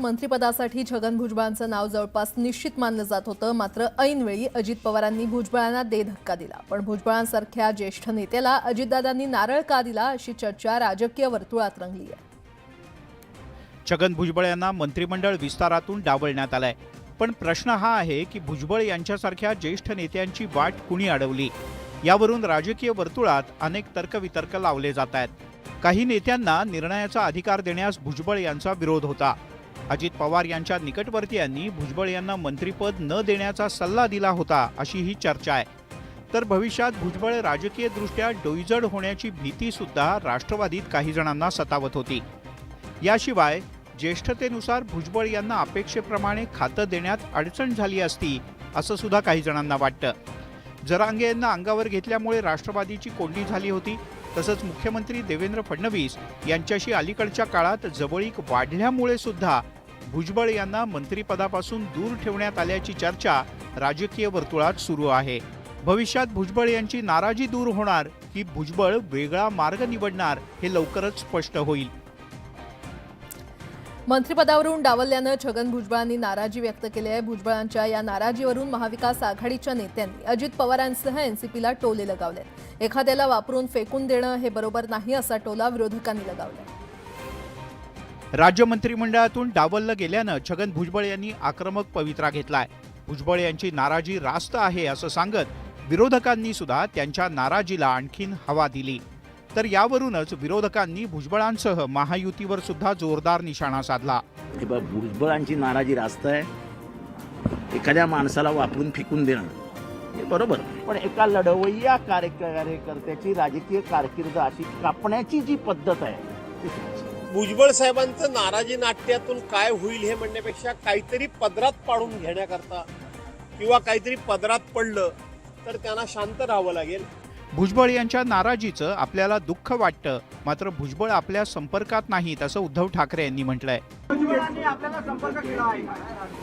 मंत्रिपदासाठी छगन भुजबळांचं नाव जवळपास निश्चित मानलं जात होतं. मात्र ऐनवेळी अजित पवारांनी भुजबळांना धक्का दिला. पण भुजबळांसारख्या ज्येष्ठ नेत्याला अजितदादांनी नारळ का दिला अशी चर्चा राजकीय वर्तुळात रंगली आहे. छगन भुजबळ यांना मंत्रिमंडळ विस्तारातून डावलण्यात आलंय. पण प्रश्न हा आहे की भुजबळ यांच्यासारख्या ज्येष्ठ नेत्यांची वाट कुणी अडवली. यावरून राजकीय वर्तुळात अनेक तर्कवितर्क लावले जात आहेत. काही नेत्यांना निर्णयाचा अधिकार देण्यास भुजबळ यांचा विरोध होता. अजित पवार यांच्या निकटवर्तीयांनी भुजबळ यांना मंत्रिपद न देण्याचा सल्ला दिला होता अशी ही चर्चा आहे. तर भविष्यात भुजबळ राजकीयदृष्ट्या डोईजड होण्याची भीती सुद्धा राष्ट्रवादीत काही जणांना सतावत होती. याशिवाय ज्येष्ठतेनुसार भुजबळ यांना अपेक्षेप्रमाणे खातं देण्यात अडचण झाली असती असं सुद्धा काही जणांना वाटतं. जरांगे यांना अंगावर घेतल्यामुळे राष्ट्रवादीची कोंडी झाली होती. तसंच मुख्यमंत्री देवेंद्र फडणवीस यांच्याशी अलीकडच्या काळात जवळीक वाढल्यामुळे सुद्धा भुजबळ यांना मंत्रिपदापासून दूर ठेवण्यात आल्याची चर्चा राजकीय वर्तुळात सुरू आहे. भविष्यात भुजबळ यांची नाराजी दूर होणार की भुजबळ वेगळा मार्ग निवडणार हे लवकरच स्पष्ट होईल. मंत्रिपदावरून डावलल्यानं छगन भुजबळांनी नाराजी व्यक्त केली आहे. भुजबळांच्या या नाराजीवरून महाविकास आघाडीच्या नेत्यांनी अजित पवारांसह एनसीपीला टोले लगावले. एखाद्याला वापरून फेकून देणं हे बरोबर नाही असा टोला विरोधकांनी लगावला. राज्य मंत्रिमंडळातून डावललं गेल्यानं छगन भुजबळ यांनी आक्रमक पवित्रा घेतलाय. भुजबळ यांची नाराजी रास्त आहे असं सांगत विरोधकांनी सुद्धा त्यांच्या नाराजीला आणखीन हवा दिली. तर यावरूनच विरोधकांनी भुजबळांसह महायुतीवर सुद्धा जोरदार निशाणा साधला. भुजबळांची नाराजी रास्त आहे. एखाद्या माणसाला वापरून फेकून देणं हे बरोबर, पण एका लढवय्या कार्यकर्त्याची राजकीय कारकीर्द अशी कापण्याची जी पद्धत आहे. भुजबळ साहेबांचं नाराजी नाट्यातून काय होईल हे म्हणण्यापेक्षा काहीतरी पदरात पाडून घेण्याकरता किंवा काहीतरी पदरात पडलं तर त्यांना शांत राहावं लागेल. भुजबळ यांच्या नाराजीचं आपल्याला दुःख वाटतं. मात्र भुजबळ आपल्या संपर्कात नाहीत असं उद्धव ठाकरे यांनी म्हटलंय.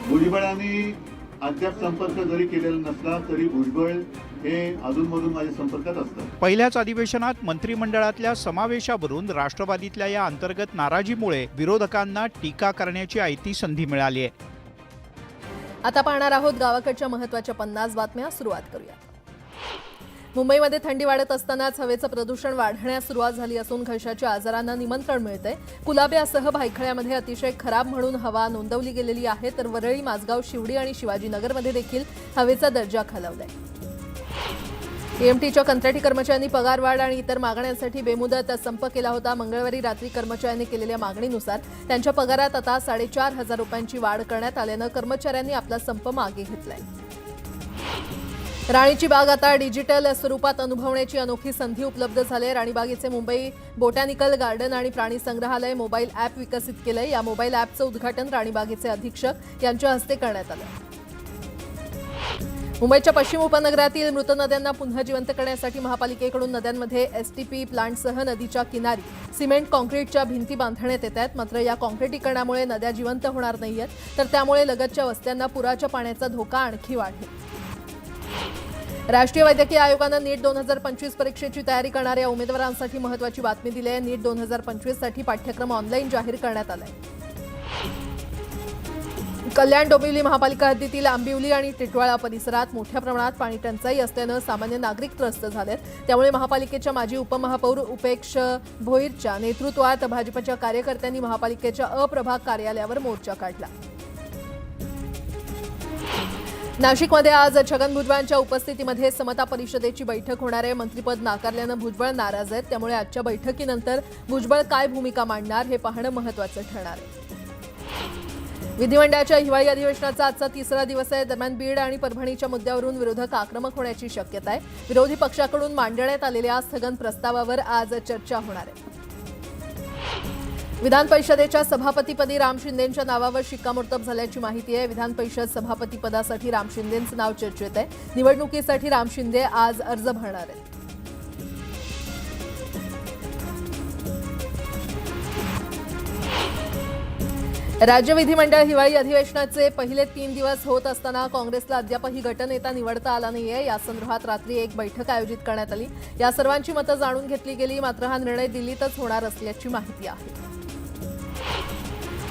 भुजबळांनी अद्याप संपर्क जरी केलेला नसला तरी भुजबळ हे अधूनमधून माझ्या संपर्कात असतात. पहिल्याच अधिवेशनात मंत्रिमंडळातल्या समावेशावरून राष्ट्रवादीतल्या या अंतर्गत नाराजीमुळे विरोधकांना टीका करण्याची आयती संधी मिळाली आहे. आता पाहणार आहोत गावाकडच्या महत्त्वाच्या 50 बातम्या. सुरुवात करूया. मुंबईमध्ये थंडी वाढत असतानाच हवेचं प्रदूषण वाढण्यास सुरुवात झाली असून घशाच्या आजारांना निमंत्रण मिळतंय. कुलाब्यासह भायखळ्यामध्ये अतिशय खराब म्हणून हवा नोंदवली गेलेली आहे. तर वरळी, माझगाव, शिवडी आणि शिवाजीनगरमध्ये देखील हवेचा दर्जा खालावलाय. एएमटीच्या कंत्राटी कर्मचाऱ्यांनी पगारवाढ आणि इतर मागण्यांसाठी बेमुदत संप केला होता. मंगळवारी रात्री कर्मचाऱ्यांनी केलेल्या मागणीनुसार त्यांच्या पगारात आता 4,500 रुपयांची वाढ करण्यात आल्यानं कर्मचाऱ्यांनी आपला संप मागे घेतलाय. राणीची बाग आता डिजिटल स्वरूपात अनुभवण्याची अनोखी संधी उपलब्ध झाली. राणीबागेचे मुंबई बोटॅनिकल गार्डन आणि प्राणी संग्रहालय मोबाईल ॲप विकसित केलंय. या मोबाईल ॲपचं उद्घाटन राणीबागेचे अधीक्षक यांच्या हस्ते करण्यात आलं. मुंबईच्या पश्चिम उपनगरातील मृत नद्यांना पुन्हा जिवंत करण्यासाठी महापालिकेकडून नद्यांमध्ये एसटीपी प्लांटसह नदीच्या किनारी सिमेंट कॉन्क्रीटच्या भिंती बांधण्यात येत आहेत. मात्र या कॉन्क्रिटीकरणामुळे नद्या जिवंत होणार नाहीयेत, तर त्यामुळे लगतच्या वस्त्यांना पुराच्या पाण्याचा धोका आणखी वाढेल. राष्ट्रीय वैद्यकीय आयोगानं नीट 2025 परीक्षेची तयारी करणाऱ्या उमेदवारांसाठी महत्त्वाची बातमी दिली आहे. नीट 2025 साठी पाठ्यक्रम ऑनलाईन जाहीर करण्यात आलाय. कल्याण डोंबिवली महापालिका हद्दीतील आंबिवली आणि टिटवाळा परिसरात मोठ्या प्रमाणात पाणी टंचाई असल्यानं सामान्य नागरिक त्रस्त झालेत. त्यामुळे महापालिकेच्या माजी उपमहापौर उपेक्ष भोईरच्या नेतृत्वात भाजपच्या कार्यकर्त्यांनी महापालिकेच्या अप्रभाग कार्यालयावर मोर्चा काढला. नाशिकमध्ये आज छगन भुजबळांच्या उपस्थितीमध्ये समता परिषदेची बैठक होणार आहे. मंत्रिपद नाकारल्यानं भुजबळ नाराज आहेत. त्यामुळे आजच्या बैठकीनंतर भुजबळ काय भूमिका मांडणार हे पाहणं महत्त्वाचं ठरणार आहे. विधिमंडळाच्या हिवाळी अधिवेशनाचा आजचा 3रा दिवस आहे. दरम्यान बीड आणि परभणीच्या मुद्द्यावरून विरोधक आक्रमक होण्याची शक्यता आहे. विरोधी पक्षाकडून मांडण्यात आलेल्या स्थगन प्रस्तावावर आज चर्चा होणार आहे. विधान परिषदेच्या सभापतीपदी राम शिंदेंच्या नावावर शिक्कामोर्तब झाल्याची माहिती आहे. विधान परिषद सभापतीपदासाठी राम शिंदेंचं नाव चर्चेत आहे. निवडणुकीसाठी राम शिंदे आज अर्ज भरणार आहेत. राज्य विधिमंडळ हिवाळी अधिवेशनाचे पहिले 3 दिवस होत असताना काँग्रेसला अद्यापही गटनेता निवडता आला नाहीये. या संदर्भात रात्री एक बैठक आयोजित करण्यात आली. या सर्वांची मतं जाणून घेतली गेली. मात्र हा निर्णय दिल्लीतच होणार असल्याची माहिती आहे.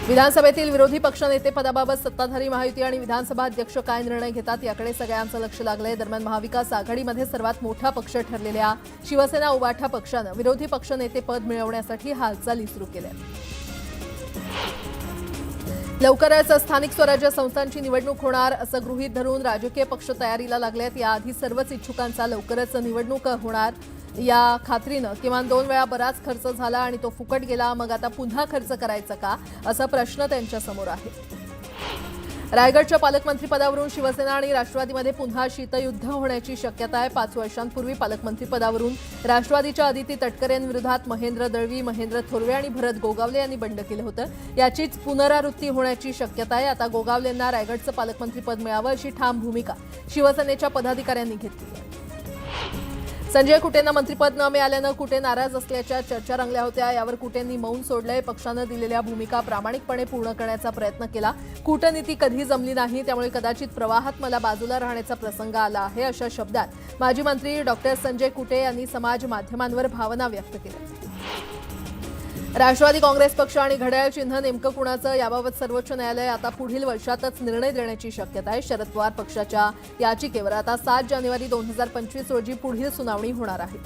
विधानसभेतील विरोधी पक्षनेते पदाबाबत सत्ताधारी महायुती आणि विधानसभा अध्यक्ष काय निर्णय घेतात याकडे सगळ्यांचं लक्ष लागलंय. दरम्यान महाविकास आघाडीमध्ये सर्वात मोठा पक्ष ठरलेल्या शिवसेना उबाठा पक्षानं विरोधी पक्षनेते पद मिळवण्यासाठी हालचाली सुरू केल्या. लवकरच स्थानिक स्वराज्य संस्थांची निवडणूक होणार असं गृहीत धरून राजकीय पक्ष तयारीला लागलेत. याआधी सर्वच इच्छुकांचा लवकरच निवडणूक होणार या खात्रीनं किमान 2 वेळा बराच खर्च झाला आणि तो फुकट गेला. मग आता पुन्हा खर्च करायचा का असा प्रश्न त्यांच्या समोर आहे. रायगडच्या पालकमंत्रीपदावरून शिवसेना आणि राष्ट्रवादीमध्ये पुन्हा शीतयुद्ध होण्याची शक्यता आहे. 5 वर्षांपूर्वी पालकमंत्रीपदावरून राष्ट्रवादीच्या आदिती तटकरेंविरोधात महेंद्र दळवी, महेंद्र थोरवे आणि भरत गोगावले यांनी बंड केलं होतं. याचीच पुनरावृत्ती होण्याची शक्यता आहे. आता गोगावलेंना रायगडचं पालकमंत्रीपद मिळावं अशी ठाम भूमिका शिवसेनेच्या पदाधिकाऱ्यांनी घेतली आहे. संजय कुटेंना मंत्रिपद न मिळाल्यानं कुटे नाराज असल्याच्या चर्चा रंगल्या होत्या. यावर कुटेंनी मौन सोडलंय. पक्षानं दिलेल्या भूमिका प्रामाणिकपणे पूर्ण करण्याचा प्रयत्न केला. कूटनीती कधी जमली नाही, त्यामुळे कदाचित प्रवाहात मला बाजूला राहण्याचा प्रसंग आला आहे अशा शब्दात माजी मंत्री डॉक्टर संजय कुटे यांनी समाज माध्यमांवर भावना व्यक्त केल्या. राष्ट्रवादी काँग्रेस पक्ष आणि घड्याळ चिन्ह नेमकं कुणाचं याबाबत सर्वोच्च न्यायालय आता पुढील वर्षातच निर्णय देण्याची शक्यता आहे. शरद पवार पक्षाच्या याचिकेवर आता 7 जानेवारी 2025 रोजी पुढील सुनावणी होणार आहे.